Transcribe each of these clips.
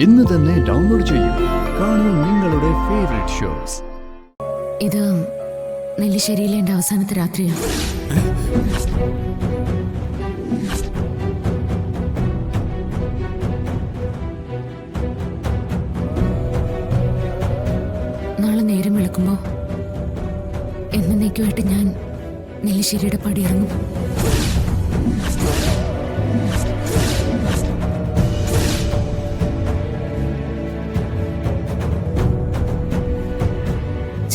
ഇന്ന് തന്നെ ഡൗൺലോഡ് ചെയ്യൂ. കാണൂ നിങ്ങളുടെ ഫേവറേറ്റ് ഷോസ്. ഇത് നെല്ലിശ്ശേരിയിലെ എൻ്റെ അവസാനത്തെ രാത്രിയാണ്. നാളെ നേരം വെളുക്കുമ്പോൾ എന്നേക്കുമായിട്ട് ഞാൻ നെല്ലിശ്ശേരിയുടെ പടിയിറങ്ങും.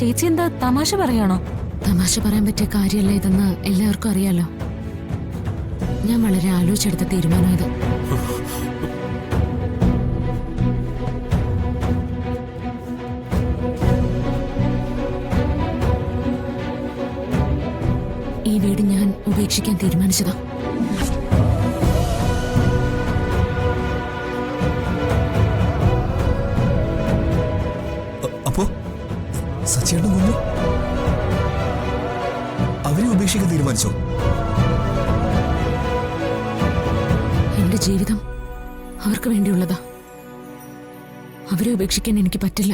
ചേച്ചി എന്താ തമാശ പറയാണോ? തമാശ പറയാൻ പറ്റിയ കാര്യമല്ല ഇതെന്ന് എല്ലാവർക്കും അറിയാലോ. ഞാൻ വളരെ ആലോചിച്ചെടുത്ത തീരുമാനം ഇത്. ഈ വീട് ഞാൻ ഉപേക്ഷിക്കാൻ തീരുമാനിച്ചതാ. അപ്പോ സച്ചിയേട്ടൻ കൊന്നു? അവരെ ഉപേക്ഷിക്കാൻ തീരുമാനിച്ചോ? എന്റെ ജീവിതം അവർക്ക് വേണ്ടിയുള്ളതാ. അവരെ ഉപേക്ഷിക്കാൻ എനിക്ക് പറ്റില്ല.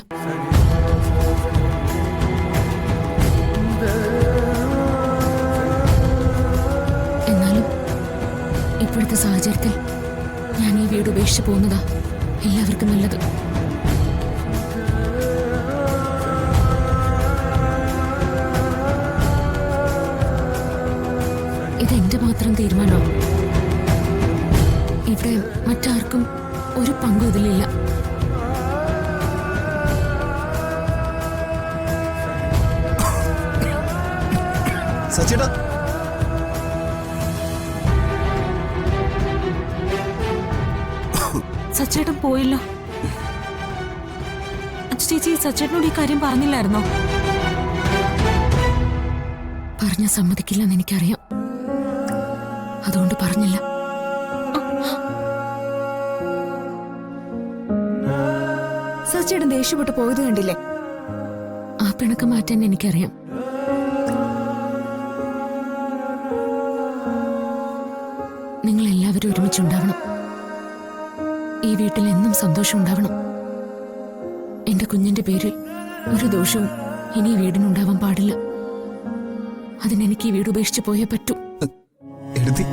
എന്നാലും ഇപ്പോഴത്തെ സാഹചര്യത്തിൽ ഞാൻ ഈ വീട് ഉപേക്ഷിച്ച് പോകുന്നതാ എല്ലാവർക്കും നല്ലത്. ഇതെന്റെ മാത്രം തീരുമാനമാണ്. ഇവിടെ മറ്റാർക്കും ഒരു പങ്കും ഇതിലില്ല. സച്ചിയേട്ടാ, സച്ചേട്ടൻ പോയല്ലോ. ചേച്ചി സച്ചേട്ടനോട് ഈ കാര്യം പറഞ്ഞില്ലായിരുന്നോ? പറഞ്ഞ സമ്മതിക്കില്ലെന്ന് എനിക്കറിയാം. അതുകൊണ്ട് പറഞ്ഞില്ല. സച്ചേട്ടൻ ദേഷ്യപ്പെട്ട് പോയത് കണ്ടില്ലേ? ആ പിണക്കം മാറ്റാൻ എനിക്കറിയാം. നിങ്ങൾ എല്ലാവരും ഒരുമിച്ചുണ്ടാവണം. ഈ വീട്ടിൽ എന്നും സന്തോഷം ഉണ്ടാവണം. എന്റെ കുഞ്ഞിന്റെ പേരിൽ ഒരു ദോഷവും ഇനി ഈ വീടിനുണ്ടാവാൻ പാടില്ല. അതിനെനിക്ക് ഈ വീട് ഉപേക്ഷിച്ച് പോയേ പറ്റൂ. എടുത്തി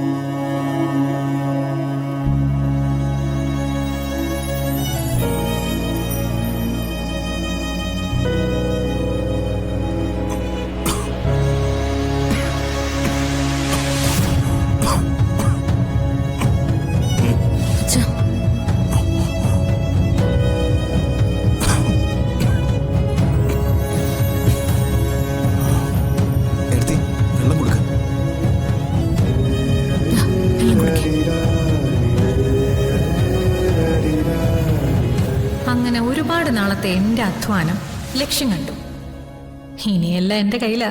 അങ്ങനെ ഒരുപാട് നാളത്തെ എന്റെ അധ്വാനം ലക്ഷ്യം കണ്ടു. ഇനിയെല്ലാം എന്റെ കയ്യിലാ.